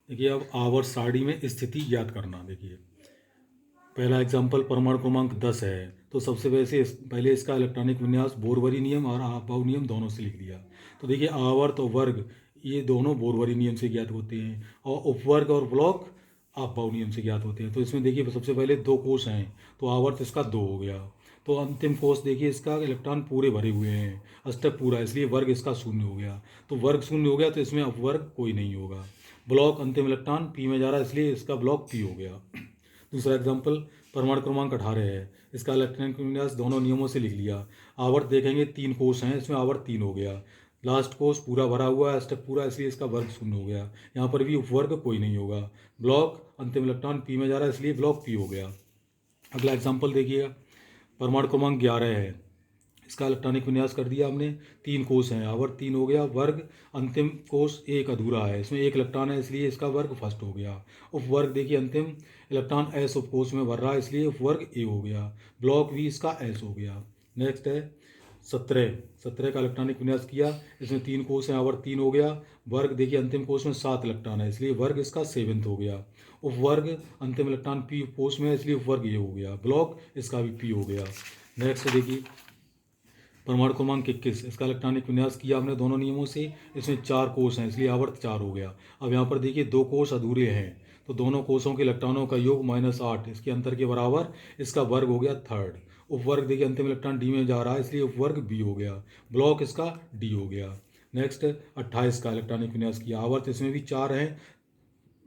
देखिए अब आवर्त सारणी में स्थिति ज्ञात करना। देखिए पहला एग्जाम्पल परमाणु क्रमांक 10 है, तो सबसे पहले इसका इलेक्ट्रॉनिक विन्यास बोरवरी नियम और अभाव नियम दोनों से लिख दिया। तो देखिए आवर्त और वर्ग ये दोनों बोरवरी नियम से ज्ञात होते हैं और उपवर्ग और ब्लॉक अभाव नियम से ज्ञात होते हैं। तो इसमें देखिए सबसे पहले दो कोष हैं, तो आवर्त इसका 2 हो गया। तो अंतिम कोष देखिए इसका इलेक्ट्रॉन पूरे भरे हुए हैं, अष्टक पूरा, इसलिए वर्ग इसका 0 हो गया। तो वर्ग 0 हो गया, तो इसमें अपवर्ग कोई नहीं होगा। ब्लॉक अंतिम इलेक्ट्रॉन पी में जा रहा है, इसलिए इसका ब्लॉक पी हो गया। दूसरा एग्जाम्पल परमाणु क्रमांक 18 है, इसका इलेक्ट्रॉनिक विन्यास दोनों नियमों से लिख लिया। आवर्त देखेंगे 3 कोष हैं, इसमें आवर्त 3 हो गया। लास्ट कोष पूरा भरा हुआ है, अष्टक पूरा, इसलिए इसका वर्ग 0 हो गया। यहाँ पर भी उपवर्ग कोई नहीं होगा। ब्लॉक अंतिम इलेक्ट्रॉन पी में जा रहा है, इसलिए ब्लॉक पी हो गया। अगला एग्जाम्पल देखिएगा, परमाणु क्रमांक 11 है, इसका इलेक्ट्रॉनिक विन्यास कर दिया हमने। 3 कोष हैं, आवर्त 3 हो गया। वर्ग अंतिम कोष एक अधूरा है, इसमें एक इलेक्ट्रॉन है, इसलिए इसका वर्ग फर्स्ट हो गया। उपवर्ग देखिए अंतिम इलेक्ट्रॉन एस उपकोष में भर रहा है, इसलिए उपवर्ग ए हो गया। ब्लॉक भी इसका एस हो गया। नेक्स्ट है 17 का इलेक्ट्रॉनिक विन्यास किया, इसमें 3 कोष हैं, आवर्त 3 हो गया। वर्ग देखिए अंतिम कोष में 7 इलेक्ट्रॉन है, इसलिए वर्ग इसका 7th हो गया। उपवर्ग अंतिम इलेक्ट्रॉन पी कोष में है, इसलिए उपवर्ग ये हो गया। ब्लॉक इसका भी पी हो गया। नेक्स्ट देखिए परमाणु क्रमांक 21, इसका इलेक्ट्रॉनिक विन्यास किया हमने दोनों नियमों से। इसमें 4 कोष हैं, इसलिए आवर्त 4 हो गया। अब यहाँ पर देखिए 2 कोष अधूरे हैं, तो दोनों कोषों के इलेक्ट्रॉनों का योग -8, इसके अंतर के बराबर, इसका वर्ग हो गया 3rd। उपवर्ग देखिए अंतिम इलेक्ट्रॉन डी में जा रहा है, इसलिए उपवर्ग बी हो गया। ब्लॉक इसका डी हो गया। नेक्स्ट 28 का इलेक्ट्रॉनिक विन्यास किया, आवर्त इसमें भी 4 हैं,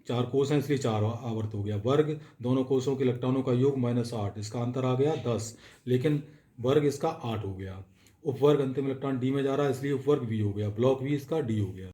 4 कोष हैं, इसलिए 4 आवर्त हो गया। वर्ग दोनों कोषों के इलेक्ट्रॉनों का योग -8, इसका अंतर आ गया 10, लेकिन वर्ग इसका 8 हो गया। उपवर्ग अंतिम इलेक्ट्रॉन डी में जा रहा है, इसलिए उपवर्ग बी हो गया। ब्लॉक भी इसका डी हो गया।